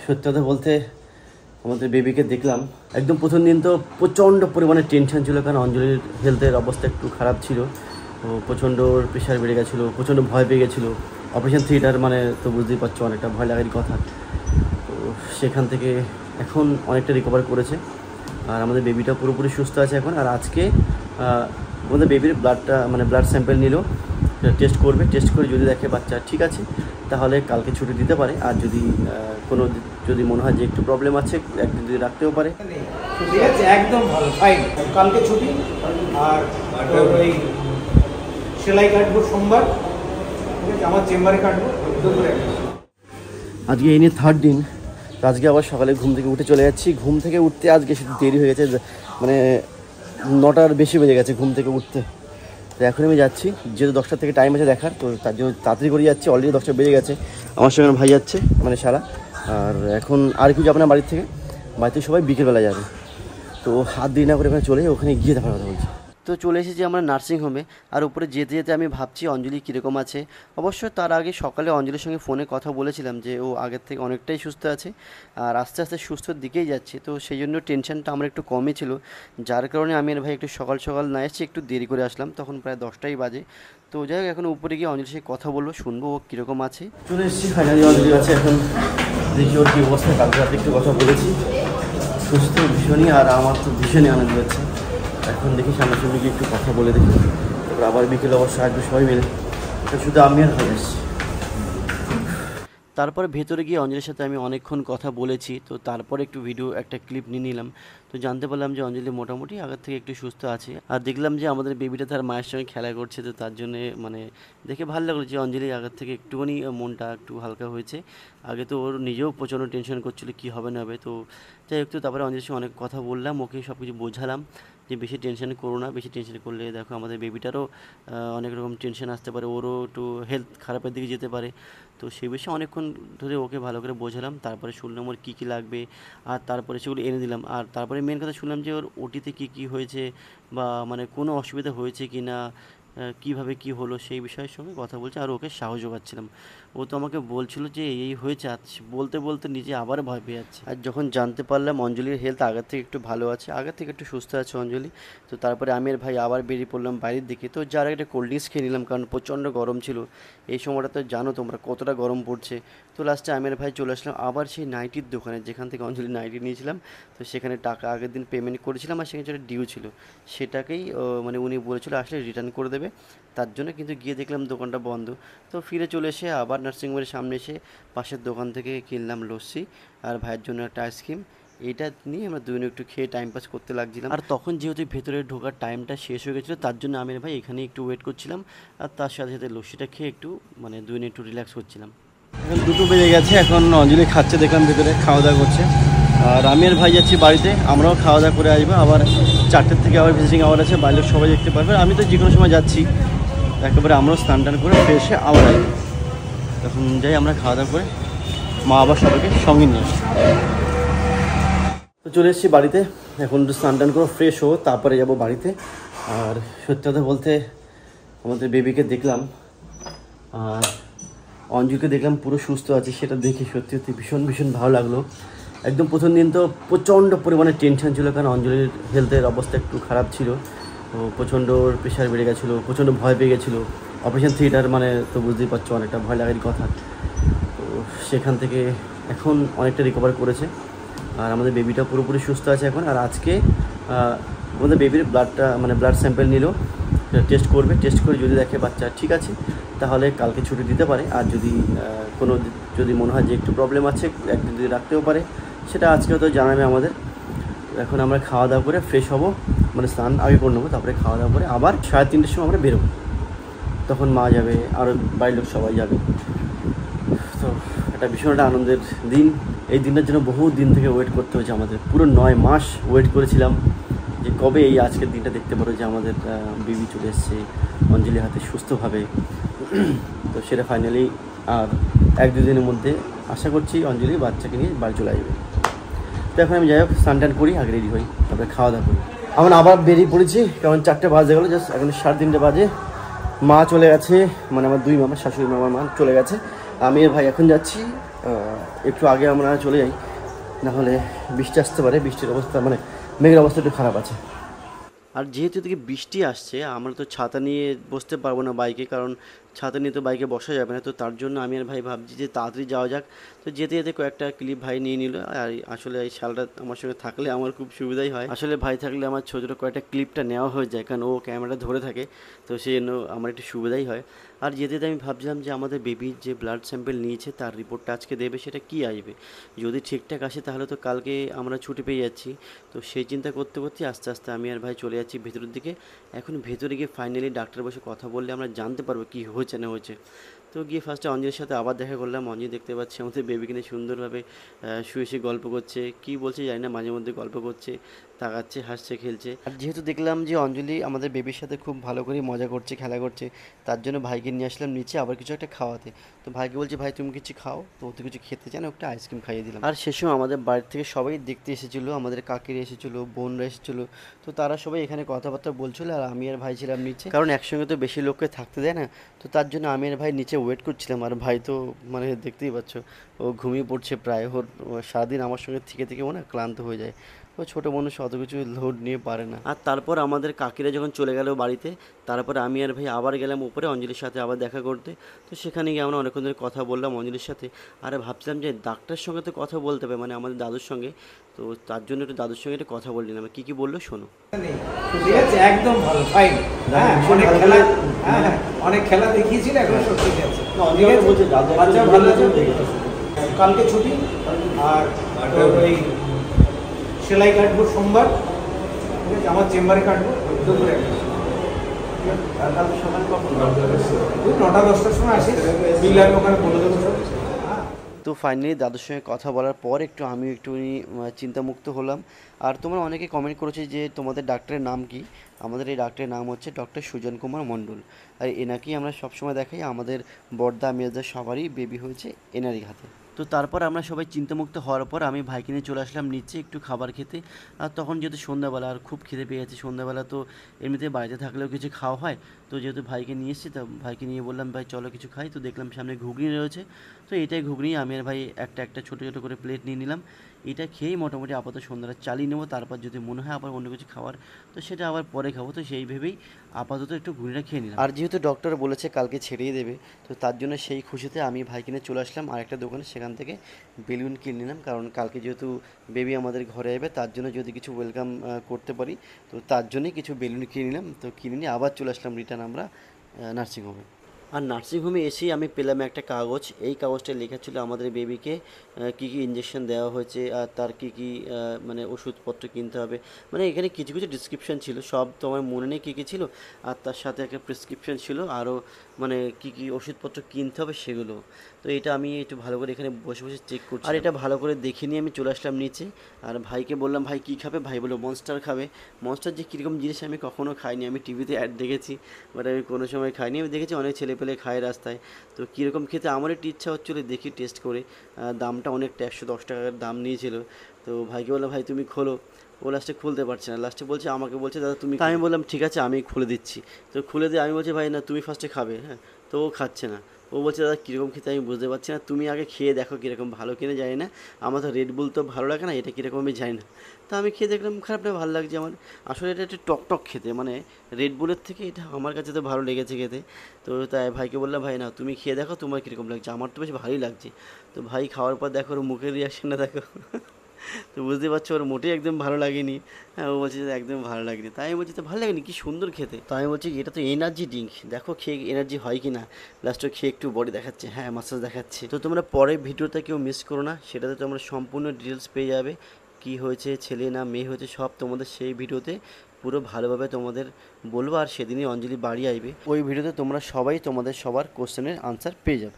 সত্যি কথা বলতে আমাদের বেবিকে দেখলাম একদম প্রথম দিন তো প্রচণ্ড পরিমাণে টেনশন ছিল, কারণ অঞ্জলির হেলথের অবস্থা একটু খারাপ ছিল। তো প্রচণ্ড প্রেশার বেড়ে গেছিলো, প্রচণ্ড ভয় পেয়ে গেছিলো। অপারেশন থিয়েটার মানে তো বুঝতেই পারছো, অনেকটা ভয় লাগারই কথা। তো সেখান থেকে এখন অনেকটা রিকভার করেছে, আর আমাদের বেবিটা পুরোপুরি সুস্থ আছে এখন। আর আজকে আমাদের বেবির ব্লাড স্যাম্পেল নিল, টেস্ট করবে। টেস্ট করে যদি দেখে বাচ্চা ঠিক আছে তাহলে কালকে ছুটি দিতে পারে, আর যদি মনে হয় যে একটু প্রবলেম আছে একদিন যদি রাখতেও পারে। ঠিক আছে, একদম ভালো, ফাইন। কালকে ছুটি, আর ওই সেলাই কাটবো সোমবার, ঠিক আছে, আমার চেম্বারে কাটবো দুপুরে। আজকে এই নিয়ে 3rd দিন। তো আজকে আবার সকালে ঘুম থেকে উঠে চলে যাচ্ছি। ঘুম থেকে উঠতে আজকে শুধু দেরি হয়ে গেছে, মানে 9টার বেশি বেজে গেছে ঘুম থেকে উঠতে। তো এখন আমি যাচ্ছি, যেহেতু 10টা থেকে টাইম আছে দেখার, তো তার জন্য তাড়াতাড়ি করে যাচ্ছি। অলরেডি 10টা বেজে গেছে। আমার সঙ্গে ভাই যাচ্ছে, মানে সারা। আর এখন আর কেউ যাবে না বাড়ির থেকে, বাড়িতে সবাই বিকেলবেলা যাবে। তো হাত দিয়ে না করে ওখানে চলে, ওখানে গিয়ে দেখার কথা বলছি। তো চলে এসেছি আমরা নার্সিংহোমে। আর উপরে যেতে যেতে আমি ভাবছি অঞ্জলি কীরকম আছে। অবশ্য তার আগে সকালে অঞ্জলির সঙ্গে ফোনে কথা বলেছিলাম যে ও আগের থেকে অনেকটাই সুস্থ আছে, আর আস্তে আস্তে সুস্থর দিকেই যাচ্ছে। তো সেই জন্য টেনশনটা আমার একটু কমই ছিল, যার কারণে আমি আর ভাই একটু সকাল সকাল না এসেছি, একটু দেরি করে আসলাম। তখন প্রায় 10টাই বাজে। তো যাই হোক, এখন উপরে গিয়ে অঞ্জলির সঙ্গে কথা বলবো, শুনবো ও কীরকম আছে। চলে এসেছি ফাইনালি, অঞ্জলি আছে এখন। দেখি ওর কী অবস্থা। কালকে রাতে একটু কথা বলেছি, সুস্থ ভীষণই, আর আমার তো ভীষণই আনন্দ হচ্ছে। এখন দেখি সামনাসামনি গিয়ে একটু কথা বলে দেখি, তারপর আবার বিকেলে অবশ্যই আসবে সবাই মিলে। শুধু আমি আর ভাই আসছি। তারপরে ভেতরে গিয়ে অঞ্জলির সাথে আমি অনেকক্ষণ কথা বলেছি। তো তারপরে একটু ভিডিও একটা ক্লিপ নিয়ে নিলাম। তো জানতে পারলাম যে অঞ্জলি মোটামুটি আগের থেকে একটু সুস্থ আছে। আর দেখলাম যে আমাদের বেবিটা তার মায়ের সঙ্গে খেলা করছে। তো তার জন্যে মানে দেখে ভালো লাগলো যে অঞ্জলি আগের থেকে একটুখানি মনটা একটু হালকা হয়েছে। আগে তো ওর নিজেও প্রচণ্ড টেনশন করছিল কী হবে না হবে। তো যাই হোক, তো তারপরে অঞ্জলির সঙ্গে অনেক কথা বললাম, ওকে সব কিছু বোঝালাম যে বেশি টেনশন করো না, বেশি টেনশন করলে দেখো আমাদের বেবিটারও অনেক রকম টেনশন আসতে পারে, ওরও একটু হেলথ খারাপের দিকে যেতে পারে। তো সেই বিষয়ে অনেকক্ষণ ধরে ওকে ভালো করে বোঝালাম। তারপরে শুনলাম ওর কী কী লাগবে, আর তারপরে সেগুলো এনে দিলাম। আর তারপরে মেন কথা শুনলাম যে ওর ওটিতে কী কী হয়েছে, বা মানে কোনো অসুবিধা হয়েছে কি না, কীভাবে কী হলো সেই বিষয়ের সঙ্গে কথা বলছে। আর ওকে সাহস যোগাচ্ছিলাম। ও তো আমাকে বলছিল যে এই হয়েছে, আজ বলতে বলতে নিজে আবার ভয় পেয়ে যাচ্ছে। আর যখন জানতে পারলাম অঞ্জলির হেলথ আগের থেকে একটু ভালো আছে, আগের থেকে একটু সুস্থ আছে অঞ্জলি, তো তারপরে আমি আর ভাই আবার বেরিয়ে পড়লাম বাইরের দিকে। তো যার একটা কোল্ড ড্রিঙ্কস খেয়ে নিলাম, কারণ প্রচণ্ড গরম ছিল। এই সময়টা তো জানো তোমরা কতটা গরম পড়ছে। তো লাস্টে আমি আর ভাই চলে আসলাম আবার সেই নাইটির দোকানে, যেখান থেকে অঞ্জলি নাইটি নিয়েছিলাম। তো সেখানে টাকা আগের দিন পেমেন্ট করেছিলাম, আর সেখানে একটা ডিউ ছিল, সেটাকেই মানে উনি বলেছিল আসলে রিটার্ন করে দেবে। তার জন্য কিন্তু গিয়ে দেখলাম দোকানটা বন্ধ। তো ফিরে চলে এসে আবার নার্সিংহোমের সামনে এসে পাশের দোকান থেকে কিনলাম লস্যি, আর ভাইয়ের জন্য একটা আইসক্রিম। এইটা নিয়ে আমরা দুজনে একটু খেয়ে টাইম পাস করতে লাগছিলাম। আর তখন যেহেতু ভেতরে ঢোকার টাইমটা শেষ হয়ে গেছিলো, তার জন্য আমি ভাই এখানে একটু ওয়েট করছিলাম, আর তার সাথে সাথে লস্যিটা খেয়ে একটু মানে দুজনে একটু রিল্যাক্স করছিলাম। এখন 2টো বেজে গেছে, এখন অঞ্জলি খাচ্ছে, দেখলাম ভেতরে খাওয়া দাওয়া করছে। আর আমি আর ভাই যাচ্ছি বাড়িতে, আমরাও খাওয়া দাওয়া করে আসবো। আবার 4টের থেকে আবার ভিজিটিং আওয়ার আছে, বাইরের সবাই দেখতে পারবে। আমি তো যে কোনো সময় যাচ্ছি, একেবারে আমরাও স্নান টান করে ফ্রেশে আবার আসবো। তখন যাই আমরা খাওয়া দাওয়া করে, মা আবার সবাইকে সঙ্গে নিয়ে আসি। তো চলে এসেছি বাড়িতে, এখন একটু স্নান টান করে ফ্রেশ হবো, তারপরে যাবো বাড়িতে। আর সত্যি কথা বলতে আমাদের বেবিকে দেখলাম, আর অঞ্জুকে দেখলাম পুরো সুস্থ আছে, সেটা দেখে সত্যি সত্যি ভীষণ ভীষণ ভালো লাগলো। একদম প্রথম দিন তো প্রচণ্ড পরিমাণে টেনশন ছিল, কারণ অঞ্জলির হেলথের অবস্থা একটু খারাপ ছিল। তো প্রচণ্ড প্রেশার বেড়ে গেছিলো, প্রচণ্ড ভয় পেয়ে গেছিলো। অপারেশন থিয়েটার মানে তো বুঝতেই পারছো, অনেকটা ভয় লাগারই কথা। তো সেখান থেকে এখন অনেকটা রিকভার করেছে, আর আমাদের বেবিটা পুরোপুরি সুস্থ আছে এখন। আর আজকে আমাদের বেবির ব্লাড স্যাম্পেল নিল, টেস্ট করবে। টেস্ট করে যদি দেখে বাচ্চা ঠিক আছে তাহলে কালকে ছুটি দিতে পারে, আর যদি মনে হয় যে একটু প্রবলেম আছে একদিন যদি রাখতেও পারে, সেটা আজকে হয়তো জানাবে আমাদের। এখন আমরা খাওয়া দাওয়া করে ফ্রেশ হব, মানে স্নান আগে করে নেবো, তারপরে খাওয়া দাওয়া করে আবার 3:30টার সময় আমরা বেরোবো। তখন মা যাবে, আরও বাড়ির লোক সবাই যাবে। তো এটা ভীষণ একটা আনন্দের দিন। এই দিনটার জন্য বহু দিন থেকে ওয়েট করতে হয়েছে আমাদের, পুরো 9 মাস ওয়েট করেছিলাম যে কবে এই আজকের দিনটা দেখতে পারো যে আমাদের বেবি চলে এসছে অঞ্জলির হাতে সুস্থভাবে। তো সেটা ফাইনালি আর 1-2 দিনের মধ্যে আশা করছি অঞ্জলি বাচ্চাকে নিয়ে বাড়ি চলে আসবে। তো এখন আমি যাই হোক স্নান টান করি, আগে রেডি হই, তারপরে খাওয়া দাওয়া করি। এখন আবার বেরিয়ে পড়েছি, কারণ 4টে বাজে গেলো, জাস্ট এখন 3:30 বাজে। মা চলে গেছে, মানে আমার 2 মামা, শাশুড়ি মামা, মা চলে গেছে। আমি আর ভাই এখন যাচ্ছি একটু আগে আমরা চলে যাই, নাহলে বৃষ্টি আসতে পারে। বৃষ্টির অবস্থা মানে মেঘের অবস্থা একটু খারাপ আছে। আর যেহেতু এদিকে বৃষ্টি আসছে, আমরা তো ছাতা নিয়ে বসতে পারবো না বাইকে, কারণ ছাতা নিয়ে তো বাইকে বসা যাবে না। তো তার জন্য আমি আর ভাই ভাবছি যে তাড়াতাড়ি যাওয়া যাক। তো যেতে যেতে কয়েকটা ক্লিপ ভাই নিয়ে নিল। আর আসলে এই শালটা আমার সঙ্গে থাকলে আমার খুব সুবিধাই হয়। আসলে ভাই থাকলে আমার ছোটো ছোটো কয়েকটা ক্লিপটা নেওয়া হয়ে যায়, কারণ ও ক্যামেরাটা ধরে থাকে, তো সেই জন্য আমার একটু সুবিধাই হয়। আর যেতে যেতে আমি ভাবছিলাম যে আমাদের বেবির যে ব্লাড স্যাম্পেল নিয়েছে তার রিপোর্টটা আজকে দেবে, সেটা কী আসবে। যদি ঠিকঠাক আসে তাহলে তো কালকে আমরা ছুটি পেয়ে যাচ্ছি। তো সেই চিন্তা করতে করতে আস্তে আস্তে আমি আর ভাই চলে যাচ্ছি ভেতরের দিকে। এখন ভেতরে গিয়ে ফাইনালি ডাক্তার বসে কথা বললে আমরা জানতে পারবো কী হয়েছে না হয়েছে। তো গিয়ে ফার্স্টে অঞ্জলির সাথে আবার দেখা করলাম। অঞ্জলি দেখতে পাচ্ছি আমাদের বেবিকে নিয়ে সুন্দরভাবে শুয়ে শুয়ে গল্প করছে, কী বলছে জানি না, মাঝে মধ্যে গল্প করছে, তাকাচ্ছে, হাসছে, খেলছে। আর যেহেতু দেখলাম যে অঞ্জলি আমাদের বেবির সাথে খুব ভালো করে মজা করছে, খেলা করছে, তার জন্য ভাইকে নিয়ে আসলাম নিচে আবার কিছু একটা খাওয়াতে। তো ভাইকে বলছি ভাই তুমি কিছু খাও, তো ও তো কিছু খেতে চায় না, একটা আইসক্রিম খাইয়ে দিলাম। আর সে সময় আমাদের বাড়ির থেকে সবাই দেখতে এসেছিলো, আমাদের কাকিরা এসেছিলো, বোনরা এসেছিলো। তো তারা সবাই এখানে কথাবার্তা বলছিল, আর আমি আর ভাই ছিলাম নিচে, কারণ একসঙ্গে তো বেশি লোককে থাকতে দেয় না। তো তার জন্য আমি আর ভাই নিচে ওয়েট করছিলাম। আর ভাই তো মানে দেখতেই পাচ্ছ, ও ঘুমিয়ে পড়ছে প্রায়। ওর সারাদিন আমার সঙ্গে থেকে থেকে ও না ক্লান্ত হয়ে যায়। ও ছোটো মানুষ অত কিছু লোড নিয়ে পারে না। আর তারপর আমাদের কাকিরা যখন চলে গেল বাড়িতে, তারপর আমি আর ভাই আবার গেলাম উপরে অঞ্জলির সাথে আবার দেখা করতে। তো সেখানে গিয়ে আমরা অনেকক্ষণ ধরে কথা বললাম অঞ্জলির সাথে। আর ভাবছিলাম যে ডাক্তারের সঙ্গে তো কথা বলতে হবে, মানে আমাদের দাদুর সঙ্গে। তো তার জন্য একটু দাদুর সঙ্গে একটু কথা বললাম, কী কী বললো শোনো। ঠিক আছে, একদম ভালো, ফাইন। হ্যাঁ, অনেক খেলা, হ্যাঁ অনেক খেলা দেখিয়েছিল, এখন সব ঠিক আছে। বাচ্চা ভালো আছে, কালকে ছুটি। আর তোর ওই সেলাই কাটবো সোমবার, ঠিক আছে, আমার চেম্বারে কাটবো দুপুরে। সকাল কখন? 9টা-10টার সময় আসি, বিল আমি ওখানে বলে দেবো সব। তো ফাইনালি দাদুর সঙ্গে কথা বলার পর একটু আমি একটুখানি চিন্তামুক্ত হলাম। আর তোমরা অনেকে কমেন্ট করেছে যে তোমাদের ডাক্তারের নাম কি। আমাদের এই ডাক্তারের নাম হচ্ছে ডক্টর সুজন কুমার মণ্ডল। আর এনাকেই আমরা সবসময় দেখাই, আমাদের বড়দা মেজদা সবারই বেবি হয়েছে এনারই হাতে। তো তারপর আমরা সবাই চিন্তামুক্ত হওয়ার পর আমি ভাইকে নিয়ে চলে আসলাম নিচে একটু খাবার খেতে। আর তখন যেহেতু সন্ধ্যাবেলা, আর খুব খিদে পেয়ে গেছে সন্ধ্যাবেলা, তো এমনিতে বাড়িতে থাকলেও কিছু খাওয়া হয়। তো যেহেতু ভাইকে নিয়ে এসেছি, তা ভাইকে নিয়ে বললাম ভাই চলো কিছু খাই। তো দেখলাম সামনে ঘুগনি রয়েছে, তো এটাই ঘুগনি আমি আর ভাই একটা একটা ছোটো ছোটো করে প্লেট নিয়ে নিলাম। এটা খেয়েই মোটামুটি আপাতত সন্ধ্যাটা চালিয়ে নেবো। তারপর যদি মনে হয় আবার অন্য কিছু খাওয়ার, তো সেটা আবার পরে খাবো। তো সেই ভেবেই আপাতত একটু ঘুগনিটা খেয়ে নিলাম। আর যেহেতু ডক্টর বলেছে কালকে ছেড়েই দেবে, তো তার জন্য সেই খুশিতে আমি ভাইকে নিয়ে চলে আসলাম আরেকটা দোকানে, সেখান থেকে বেলুন কিনে নিলাম। কারণ কালকে যেহেতু বেবি আমাদের ঘরে আসবে, তার জন্য যদি কিছু ওয়েলকাম করতে পারি, তো তার জন্যই কিছু বেলুন কিনে নিলাম। তো কিনে নিয়ে আবার চলে আসলাম রিটার্ন আমরা নার্সিংহোমে। আর নার্সিংহোমে এসেই আমি পেলাম একটা কাগজ। এই কাগজটায় লেখা ছিল আমাদের বেবিকে কী কী ইঞ্জেকশন দেওয়া হয়েছে, আর তার কী কী মানে ওষুধপত্র কিনতে হবে। মানে এখানে কিছু কিছু ডিসক্রিপশান ছিল, সব তো আমার মনে নেই কী কী ছিল। আর তার সাথে একটা প্রেসক্রিপশন ছিল আরও, মানে কী কী ওষুধপত্র কিনতে হবে সেগুলো। তো এটা আমি একটু ভালো করে এখানে বসে বসে চেক করছি। আর এটা ভালো করে দেখে নিয়ে আমি চলে আসলাম নিচে। আর ভাইকে বললাম ভাই কী খাবে, ভাই বললো মনস্টার খাবে। মনস্টার যে কীরকম জিনিস আমি কখনও খাইনি, আমি টিভিতে অ্যাড দেখেছি, বাট আমি কোনো সময় খাইনি। আমি দেখেছি অনেক ছেলেপেলে খায় রাস্তায়। তো কীরকম খেতে আমার একটু ইচ্ছা হচ্ছিলো, দেখি টেস্ট করে। দামটা অনেকটা 110 টাকার দাম নিয়েছিল। তো ভাইকে বললাম ভাই তুমি খোলো। ও লাস্টে খুলতে পারছে না, লাস্টে বলছে আমাকে বলছে দাদা তুমি। আমি বললাম ঠিক আছে আমি খুলে দিচ্ছি। তো খুলে দিয়ে আমি বলছি ভাই না তুমি ফার্স্টে খাবে, হ্যাঁ। তো ও খাচ্ছে না, ও বলছে দাদা কীরকম খেতে আমি বুঝতে পারছি না, তুমি আগে খেয়ে দেখো কীরকম, ভালো কিনে জানি না। আমার তো রেড বুল তো ভালো লাগে না, এটা কীরকম আমি জানি না। তো আমি খেয়ে দেখলাম খারাপ না, ভালো লাগছে আমার। আসলে এটা একটু টক টক খেতে, মানে রেড বুলের থেকে এটা আমার কাছে তো ভালো লেগেছে খেতে। তো তাই ভাইকে বললাম ভাই না তুমি খেয়ে দেখো তোমার কীরকম লাগছে, আমার তো বেশ ভালোই লাগছে। তো ভাই খাওয়ার পর দেখো ওর মুখের রিয়াকশানটা দেখো। তো বুঝতে পারছো ওর মোটেই একদম ভালো লাগেনি। হ্যাঁ, ও বলছে যে একদম ভালো লাগেনি। তাই আমি বলছি তো ভালো লাগেনি, কি সুন্দর খেতে। তো আমি বলছি এটা তো এনার্জি ড্রিঙ্ক, দেখো খেয়ে এনার্জি হয় কি না। লাস্টে খেয়ে একটু বডি দেখাচ্ছে, হ্যাঁ মাসাজ দেখাচ্ছে। তো তোমরা পরের ভিডিওটা কেউ মিস করো না, সেটাতে তোমরা সম্পূর্ণ ডিটেলস পেয়ে যাবে, কি হয়েছে, ছেলে না মেয়ে হয়েছে, সব তোমাদের সেই ভিডিওতে পুরো ভালোভাবে তোমাদের বলবো। আর সেদিনই অঞ্জলি বাড়ি আসবে, ওই ভিডিওতে তোমরা সবাই তোমাদের সবার কোশ্চেনের আনসার পেয়ে যাবে।